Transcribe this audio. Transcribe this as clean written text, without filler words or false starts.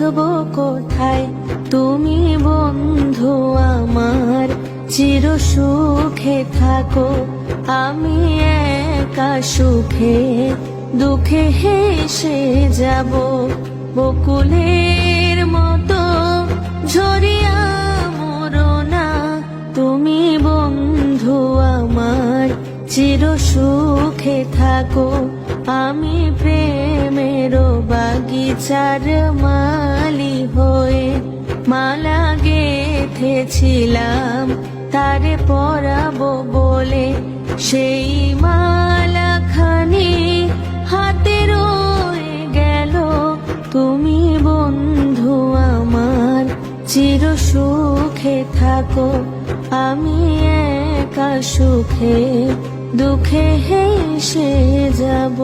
খুঁজবো কোথায়, তুমি বন্ধু আমার চির সুখে থাকো। আমি একা সুখে দুঃখে হেসে যাব, বকুলের মতো ঝরিয়া মরো না। তুমি বন্ধু আমার চির সুখে থাকো। আমি প্রেমের বাগিচার মালি হয়ে মালা গেথেছিলাম তারে পরাবো বলে, সেই মালা খানি হাতে রয়ে গেল। তুমি বন্ধু আমার চির সুখে থাকো। আমি একা সুখে দুঃখে হেসে যাব।